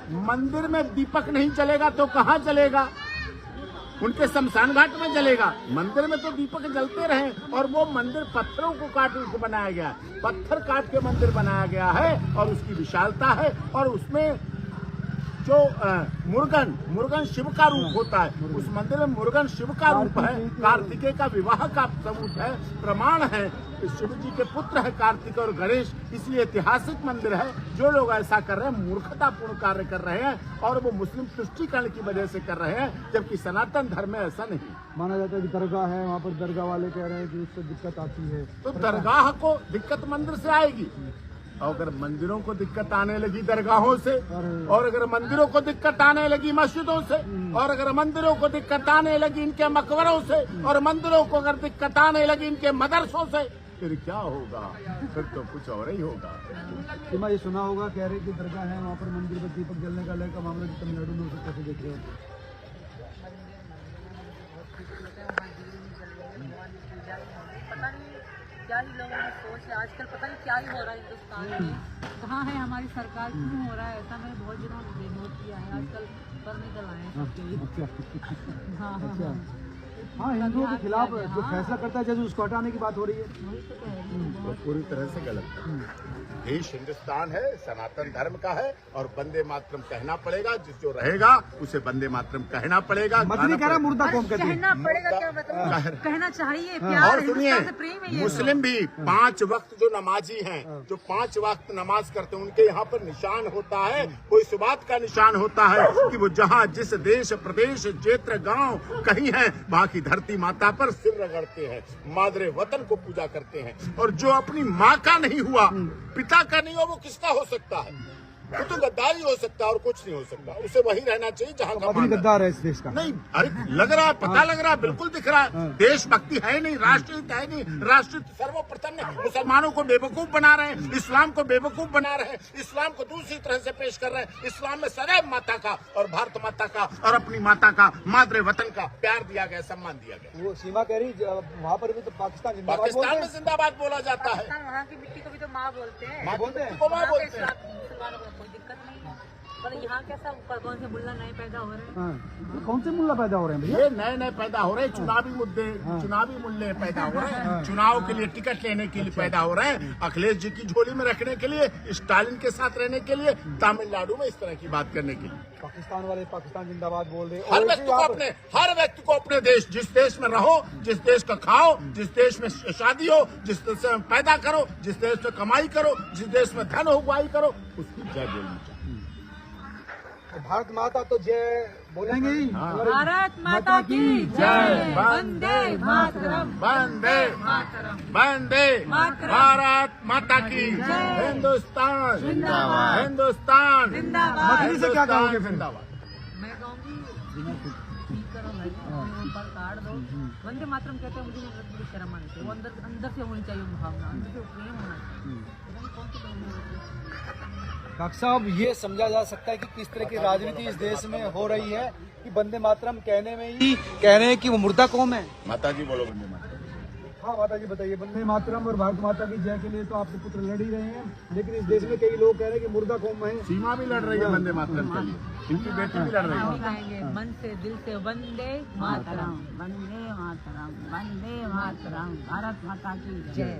मंदिर में दीपक नहीं चलेगा तो कहाँ चलेगा? उनके शमशान घाट में जलेगा। मंदिर में तो दीपक जलते रहे। और वो मंदिर पत्थरों को काट के बनाया गया, पत्थर काट के मंदिर बनाया गया है और उसकी विशालता है। और उसमें जो मुर्गन शिव का रूप होता है, उस मंदिर में मुर्गन शिव का रूप है। कार्तिकेय का विवाह का सबूत है, प्रमाण है। शिव जी के पुत्र है कार्तिक और गणेश, इसलिए ऐतिहासिक मंदिर है। जो लोग ऐसा कर रहे हैं मूर्खतापूर्ण कार्य कर रहे हैं और वो मुस्लिम तुष्टीकरण की वजह से कर रहे हैं, जबकि सनातन धर्म में ऐसा नहीं माना जाता है कि दरगाह है, वहाँ पर दरगाह वाले कह रहे हैं कि उससे दिक्कत आती है। तो दरगाह को दिक्कत मंदिर से आएगी। और अगर मंदिरों को दिक्कत आने लगी दरगाहों से, और अगर मंदिरों को दिक्कत आने लगी मस्जिदों से, और अगर मंदिरों को दिक्कत आने लगी इनके मकबरों से, और मंदिरों को अगर दिक्कत आने लगी इनके मदरसों से, फिर क्या होगा? फिर तो कुछ और ही होगा। सीमा, ये सुना होगा, कह रहे कि दरगाह है वहाँ पर मंदिर में दीपक जलने का लेकर मामला तमिलनाडु में उसे कैसे देख रहे हैं? पता नहीं क्या ही लोगों की सोच है आजकल, पता नहीं क्या ही हो रहा है हिंदुस्तान में। कहाँ है हमारी सरकार, क्यों हो रहा है ऐसा? मैंने बहुत दिनों से नोट किया है, आजकल पर निकल आए हैं सबके। हाँ, हाँ, हिंदुओं के खिलाफ जो फैसला करता है जैसे उसको हटाने की बात हो रही है, तो पूरी तरह से गलत है। देश हिंदुस्तान है, सनातन धर्म का है, और वंदे मातरम कहना पड़ेगा। जो रहेगा उसे वंदे मातरम कहना पड़ेगा। मत नहीं कह रहा मुर्दा कौम कहते हैं। कहना पड़ेगा क्या मतलब? कहना चाहिए, प्यार और सुनिए, हिंदुस्तान से प्रेम है ये। मुस्लिम भी 5 वक्त जो नमाजी हैं, जो 5 वक्त नमाज करते हैं, उनके यहाँ पर निशान होता है। कोई इस बात का निशान होता है कि वो जहाँ जिस देश प्रदेश क्षेत्र गांव कहीं है, वहाँ की धरती माता पर सिर रगड़ते हैं, मादरे वतन को पूजा करते हैं। और जो अपनी माँ का नहीं हुआ, पिता का नहीं हुआ, वो किसका हो सकता है? वो तो गद्दारी हो सकता है और कुछ नहीं हो सकता। उसे वही रहना चाहिए जहाँ का अपनी गद्दार है इस देश का। नहीं, अरे लग रहा है, पता लग रहा है, बिल्कुल दिख रहा है। देशभक्ति है नहीं, राष्ट्रहित है नहीं। राष्ट्र सर्वप्रथम ने मुसलमानों को बेवकूफ बना रहे हैं, इस्लाम को बेवकूफ बना रहे हैं, इस्लाम को दूसरी तरह से पेश कर रहे हैं। इस्लाम में सदैव माता का और भारत माता का और अपनी माता का, मादरे वतन का प्यार दिया गया, सम्मान दिया गया। वो सीमा कह रही वहाँ पर भी तो पाकिस्तान पाकिस्तान में जिंदाबाद बोला जाता है। वहाँ की मिट्टी को भी तो माँ बोलते हैं। माँ बोलते हैं, माँ बोलते हैं। मुसलमानों को कोई दिक्कत नहीं है, पर यहाँ कैसा ऊपर कौन से मुल्ला नए पैदा हो रहे हैं? हाँ, कौन से मुल्ला पैदा हो रहे हैं भैया? ये नए नए पैदा हो रहे हैं, चुनावी मुद्दे, चुनावी मूल्य पैदा हो रहे हैं, चुनाव के लिए टिकट लेने के लिए पैदा हो रहे हैं, अखिलेश जी की झोली में रखने के लिए, स्टालिन के साथ रहने के लिए, तमिलनाडु में इस तरह की बात करने के लिए। पाकिस्तान वाले पाकिस्तान जिंदाबाद बोल रहे हैं। हर व्यक्ति को अपने देश, जिस देश में रहो, जिस देश का खाओ, जिस देश में शादी हो, जिस देश में पैदा करो, जिस देश में कमाई करो, जिस देश में धन उगाई करो, उसकी जय बोलनी चाहिए। भारत माता तो जय बोलेंगे ही। भारत माता की जय, वंदे मातरम, वंदे मातरम, वंदे मातरम, भारत माता की जय, हिंदुस्तान जिंदाबाद, हिंदुस्तान जिंदाबाद। मछली से क्या कहोगे फिर? मैं कहूँगी ठीक करो भाई, ऊपर काट दो। वंदे मातरम कहते हैं, मुझे बड़ी शर्म आनी चाहिए। वो अंदर से होनी चाहिए भावना, अंदर से प्रेम होना चाहिए। कौन सी लोग होते हैं? डॉक्टर साहब, ये समझा जा सकता है कि किस तरह की राजनीति इस देश में हो रही है कि वंदे मातरम कहने में ही कह रहे हैं कि वो मुर्दा कौम है। माता जी बोलो वंदे मातरम। हाँ माता जी बताइए। वंदे मातरम और भारत माता की जय के लिए तो आपके पुत्र लड़ ही रहे हैं, लेकिन इस देश में कई लोग कह रहे हैं कि मुर्दा कौम है। सीमा भी लड़ रही है वंदे मातरम के लिए, इनकी बेटी भी लड़ रही है। गाएंगे मन से दिल से, वंदे मातरम, वंदे मातरम, वंदे मातरम, भारत माता की जय।